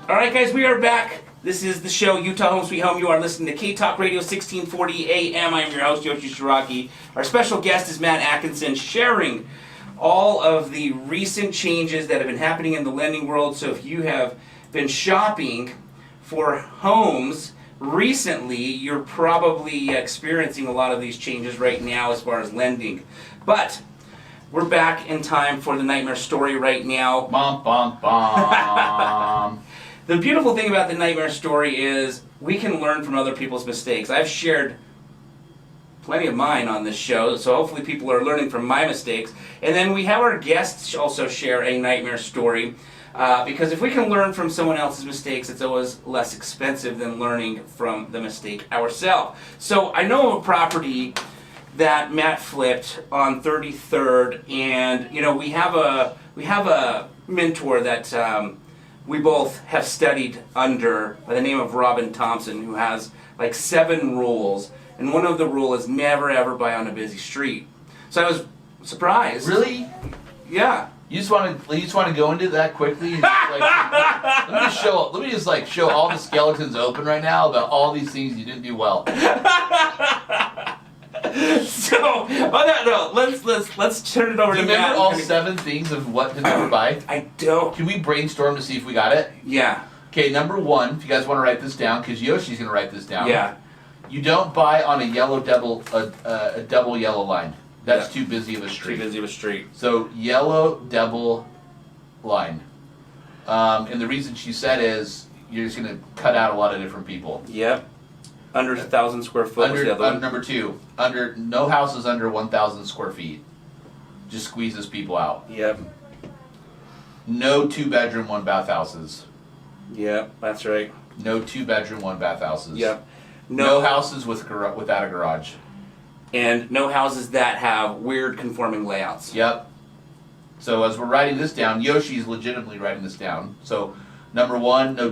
All right, guys, we are back. This is the show, Utah Home Sweet Home. You are listening to K-Talk Radio 1640 AM. I am your host, Yoshi Shiraki. Our special guest is Matt Atkinson, sharing all of the recent changes that have been happening in the lending world. So if you have been shopping for homes recently, you're probably experiencing a lot of these changes right now as far as lending. But we're back in time for the nightmare story right now. Bum, bum, bum. The beautiful thing about the nightmare story is we can learn from other people's mistakes. I've shared plenty of mine on this show, so hopefully people are learning from my mistakes. And then we have our guests also share a nightmare story, because if we can learn from someone else's mistakes, it's always less expensive than learning from the mistake ourselves. So I know a property that Matt flipped on 33rd, and you know we have a mentor that we both have studied under by the name of Robin Thompson, who has like 7 rules, and one of the rules is never ever buy on a busy street. So I was surprised. Really? Yeah. You just want to go into that quickly? And just, like, let me just show all the skeletons open right now about all these things you didn't do well. So, on that note, let's turn it over to Matt. Do you remember all 7 things of what to never buy? I don't. Can we brainstorm to see if we got it? Yeah. Okay, number 1, if you guys want to write this down, because Yoshi's going to write this down. Yeah. You don't buy on a double yellow line. That's too busy of a street. Too busy of a street. So yellow double line. And the reason she said is you're just going to cut out a lot of different people. Yep. Under 1,000 square foot. Number 2, no houses under 1,000 square feet. Just squeezes people out. Yep. No 2-bedroom, 1-bath houses. Yep, that's right. No 2-bedroom, 1-bath houses. Yep. No houses without a garage. And no houses that have weird conforming layouts. Yep. So as we're writing this down, Yoshi's legitimately writing this down. So number 1, no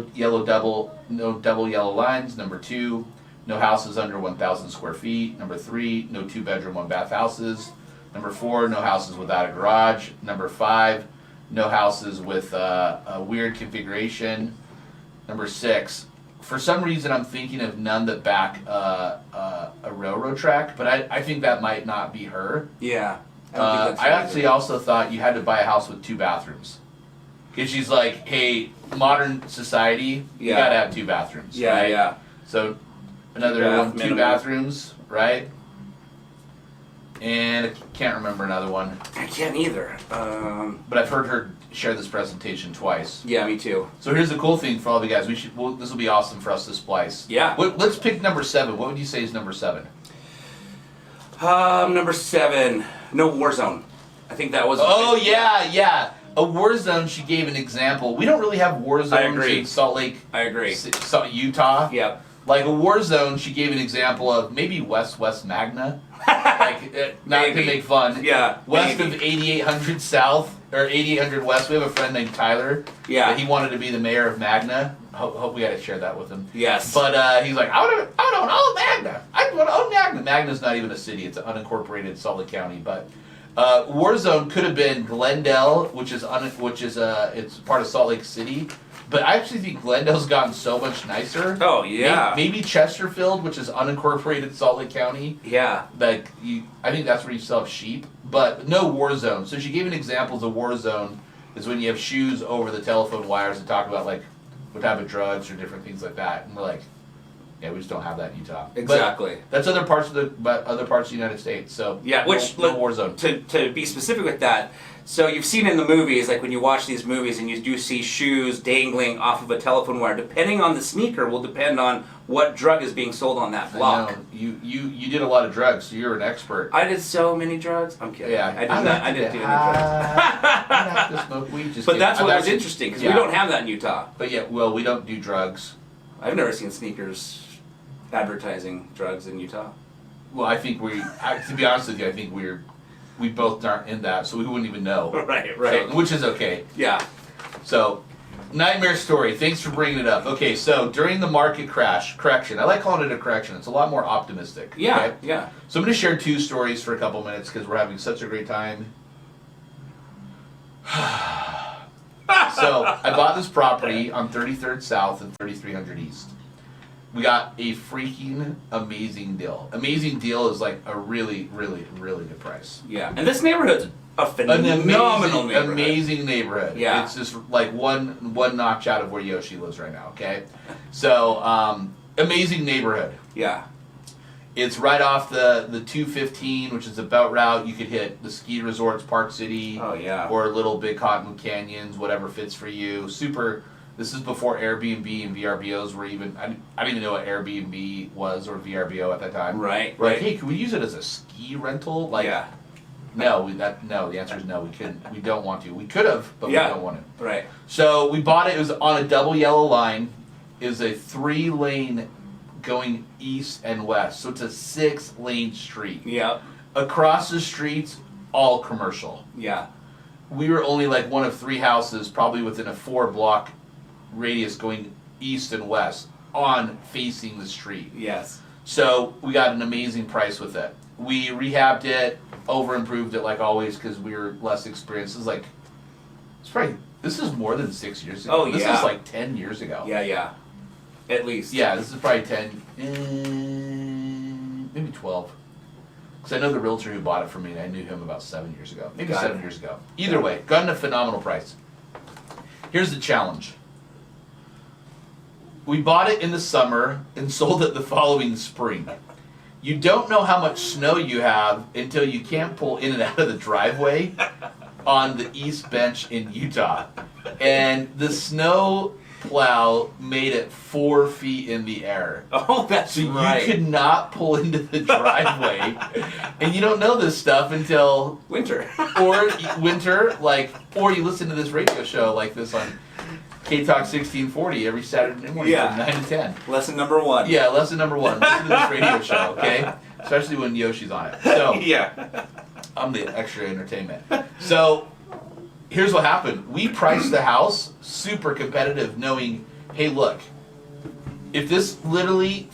double yellow lines. Number 2, no houses under 1,000 square feet. Number 3, no 2-bedroom, 1-bath houses. Number 4, no houses without a garage. Number 5, no houses with a weird configuration. Number 6, for some reason I'm thinking of none that back a railroad track, but I think that might not be her. Yeah. I actually also thought you had to buy a house with 2 bathrooms. Because she's like, hey, modern society, you gotta have 2 bathrooms. Yeah, right? yeah. So another one, 2 bathrooms, right? And I can't remember another one. I can't either. But I've heard her share this presentation twice. Yeah, me too. So here's the cool thing for all of you guys. This will be awesome for us to splice. Yeah. Let's pick number 7. What would you say is number 7? Number 7, no war zone. I think that was. Oh yeah. A war zone. She gave an example. We don't really have war zones I agree. in Salt Lake. I agree. Utah. Yep. Like a war zone, she gave an example of maybe West Magna. Like, not to make fun. Yeah. West maybe. of 8800 South, or 8800 West. We have a friend named Tyler. Yeah. He wanted to be the mayor of Magna. Hope we got to share that with him. Yes. But he's like, I would own Magna. I want to own Magna. Magna's not even a city. It's an unincorporated Salt Lake County. But war zone could have been Glendale, which is it's part of Salt Lake City. But I actually think Glendale's gotten so much nicer. Oh yeah. Maybe Chesterfield, which is unincorporated Salt Lake County. Yeah. Like I think that's where you still have sheep, but no war zone. So she gave an example of a war zone is when you have shoes over the telephone wires and talk about like what type of drugs or different things like that. And we're like, yeah, we just don't have that in Utah. Exactly. But that's other parts of the United States. So yeah, which no war zone. To be specific with that. So you've seen in the movies, like when you watch these movies and you do see shoes dangling off of a telephone wire, depending on the sneaker will depend on what drug is being sold on that block. I know. You did a lot of drugs, so you're an expert. I did so many drugs. I'm kidding. Yeah, I didn't do any drugs. I like to smoke weed. But that's what was interesting, because we don't have that in Utah. But yeah, well, we don't do drugs. I've never seen sneakers advertising drugs in Utah. Well, I think to be honest with you, I think we both aren't in that, so we wouldn't even know. Right. So, which is okay. Yeah. So, nightmare story. Thanks for bringing it up. Okay, so during the market correction. I like calling it a correction. It's a lot more optimistic. Yeah, okay? yeah. So I'm going to share 2 stories for a couple minutes because we're having such a great time. So I bought this property on 33rd South and 3300 East. We got a freaking amazing deal. Amazing deal is like a really, really, really good price. Yeah, and this neighborhood's a phenomenal neighborhood. Amazing neighborhood. Yeah. It's just like one notch out of where Yoshi lives right now, okay? So, amazing neighborhood. Yeah. It's right off the 215, which is the belt route. You could hit the ski resorts, Park City, Oh, yeah. or Little Big Cottonwood Canyons, whatever fits for you. Super. This is before Airbnb and VRBOs were even. I didn't even know what Airbnb was or VRBO at that time. Right. Like, hey, can we use it as a ski rental? Like, Yeah. no. The answer is no. We couldn't. We don't want to. We could have, but Yeah. we don't want to. Right. So we bought it. It was on a double yellow line. It was a 3-lane going east and west. So it's a 6-lane street. Yeah. Across the streets, all commercial. Yeah. We were only like one of 3 houses, probably within a 4-block radius going east and west on facing the street. Yes. So we got an amazing price with it. We rehabbed it, over improved it like always because we were less experienced. This is more than 6 years ago. Oh, This yeah. is like 10 years ago. Yeah, yeah. At least. Yeah, this is probably 10, maybe 12. Because I know the realtor who bought it from me, and I knew him about 7 years ago. Maybe Got 7 it. years ago. Either way, gotten a phenomenal price. Here's the challenge. We bought it in the summer and sold it the following spring. You don't know how much snow you have until you can't pull in and out of the driveway on the East Bench in Utah. And the snow plow made it 4 feet in the air. Oh, that's So right. you could not pull into the driveway. And you don't know this stuff until Winter. or winter, or you listen to this radio show like this on K-Talk 1640 every Saturday morning Yeah. from 9 to 10. Lesson number 1. Yeah, lesson number 1. Listen to this radio show, okay? Especially when Yoshi's on it. So, Yeah. I'm the extra entertainment. So, here's what happened. We priced the house super competitive, knowing, hey, look, if this literally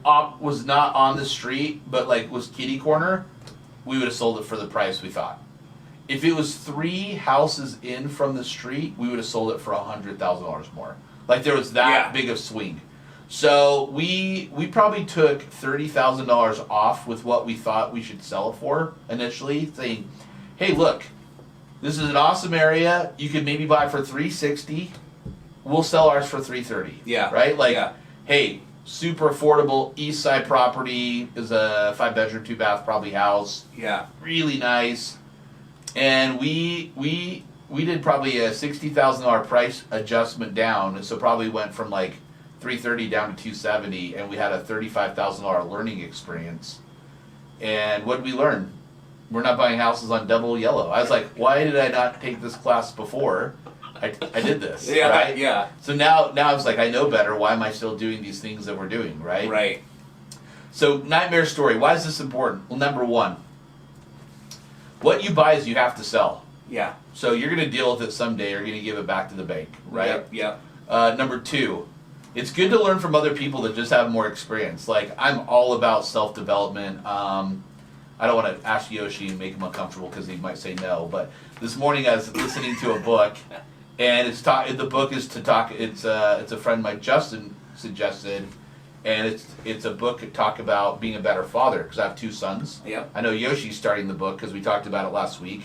was not on the street, but like was kitty corner, we would have sold it for the price we thought. If it was 3 houses in from the street, we would have sold it for $100,000 more. Like there was that big of swing. So we probably took $30,000 off with what we thought we should sell it for initially, saying, hey, look, this is an awesome area. You could maybe buy for $360. We'll sell ours for $330. Yeah. Right? Like, Yeah. hey, super affordable East Side property is a 5-bedroom, 2-bath probably house. Yeah. Really nice. And we did probably a $60,000 price adjustment down, and so probably went from like $330 down to $270, and we had a $35,000 learning experience. And what did we learn? We're not buying houses on double yellow. I was like, why did I not take this class before? I did this, Yeah. right? Yeah. So now I was like, I know better. Why am I still doing these things that we're doing, right? Right. So nightmare story. Why is this important? Well, number 1, what you buy is you have to sell. Yeah. So you're going to deal with it someday. You're going to give it back to the bank, right? Yep. Number 2, it's good to learn from other people that just have more experience. Like, I'm all about self-development. I don't want to ask Yoshi and make him uncomfortable because he might say no. But this morning I was listening to a book, and the book is to talk. It's a friend of mine, Justin, suggested, and it's a book to talk about being a better father because I have 2 sons. Yep. I know Yoshi's starting the book because we talked about it last week.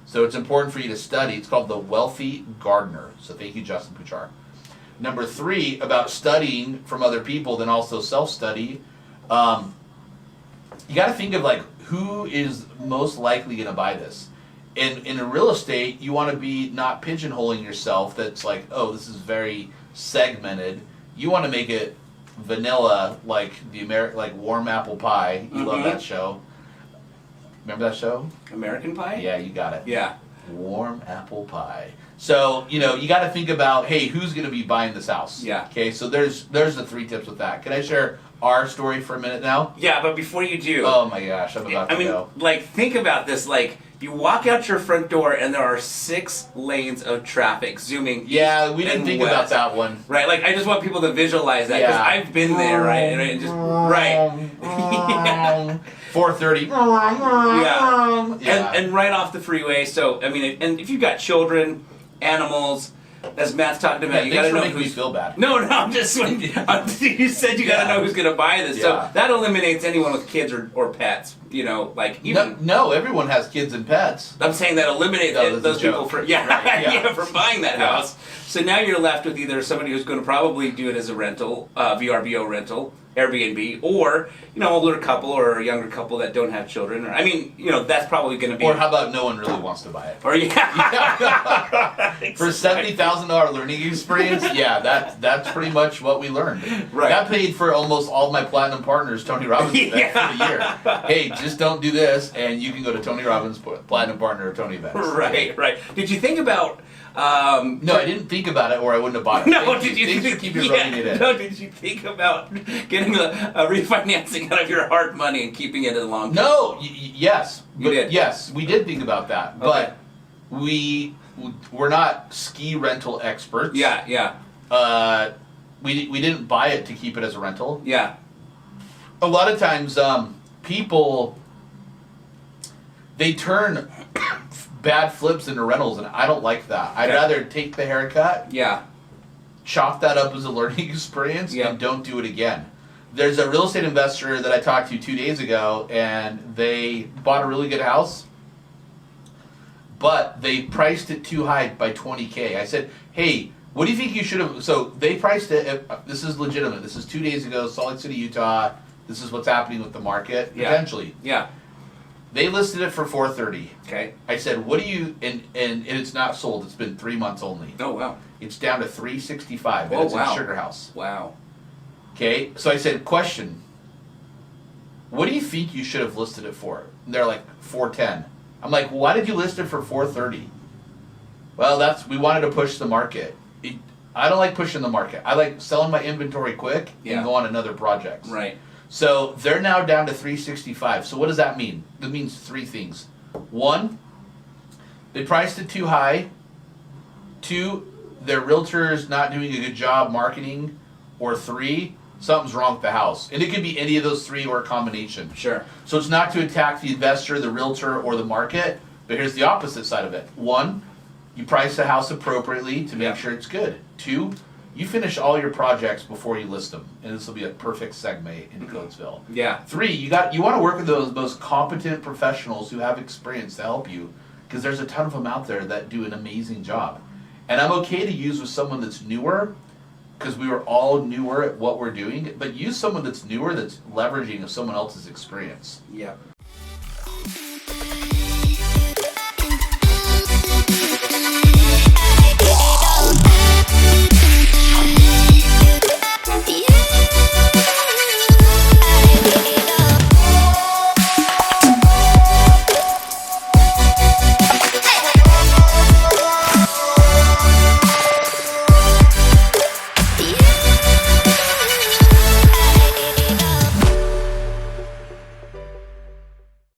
So it's important for you to study. It's called The Wealthy Gardener. So thank you, Justin Puchar. Number 3, about studying from other people, then also self-study. You got to think of like who is most likely going to buy this. In real estate, you want to be not pigeonholing yourself. That's like, oh, this is very segmented. You want to make it vanilla, like like warm apple pie. You love that show. Remember that show? American Pie? Yeah, you got it. Yeah. Warm apple pie. So, you got to think about, hey, who's going to be buying this house? Yeah. Okay, so there's the 3 tips with that. Can I share our story for a minute now? Yeah, but before you do, Oh my gosh, I'm about to go. like, think about this. Like, you walk out your front door and there are 6 lanes of traffic zooming. Yeah, we east didn't and think west. about that one. Right, like I just want people to visualize that because Yeah. I've been there, right? And just right. 4:30. Yeah. And right off the freeway. So I mean, and if you've got children, animals, as Matt's talking about, you got to know who's. who's. Me feel bad. No, I'm just. You said you got to know who's going to buy this, so that eliminates anyone with kids or pets. You know, like even. No, everyone has kids and pets. I'm saying that eliminates those people from from buying that house. So now you're left with either somebody who's going to probably do it as a rental, VRBO rental, Airbnb, or older couple or a younger couple that don't have children. Or I mean, that's probably going to be. Or how about no one really wants to buy it? Or For $70,000 learning experience, that's pretty much what we learned. Right. That paid for almost all my platinum partners, Tony Robbins event for the year. Hey, just don't do this, and you can go to Tony Robbins platinum partner or Tony events. Right. Did you think about? No, I didn't think about it, or I wouldn't have bought it. No, Thanks for keeping rubbing it in. No, did you think about getting a refinancing out of your hard money and keeping it in long term? No, yes, you did. Yes, we did think about that, but we're not ski rental experts. Yeah. We didn't buy it to keep it as a rental. Yeah. A lot of times, people they turn bad flips into rentals, and I don't like that. I'd rather take the haircut, chalk that up as a learning experience, and don't do it again. There's a real estate investor that I talked to 2 days ago, and they bought a really good house, but they priced it too high by $20K. I said, hey, what do you think you should have? So they priced it. This is legitimate. This is 2 days ago, Salt Lake City, Utah. This is what's happening with the market potentially. Yeah. They listed it for $430. Okay. I said, what do you, and it's not sold. It's been 3 months only. Oh, wow. It's down to $365. Oh, And it's wow. in Sugar House. Wow. Okay. So I said, question, what do you think you should have listed it for? And they're like, $410. I'm like, well, why did you list it for $430? Well, we wanted to push the market. I don't like pushing the market. I like selling my inventory quick and go on another project. Right. So they're now down to $365. So what does that mean? That means 3 things. 1, they priced it too high. 2, their realtor's not doing a good job marketing. Or 3, something's wrong with the house. And it could be any of those 3 or a combination. Sure. So it's not to attack the investor, the realtor, or the market, but here's the opposite side of it. 1, you price the house appropriately to make sure it's good. 2, you finish all your projects before you list them, and this will be a perfect segue into Coatesville. Yeah. 3, you want to work with those most competent professionals who have experience to help you, because there's a ton of them out there that do an amazing job. And I'm okay to use with someone that's newer, because we were all newer at what we're doing, but use someone that's newer that's leveraging of someone else's experience. Yep.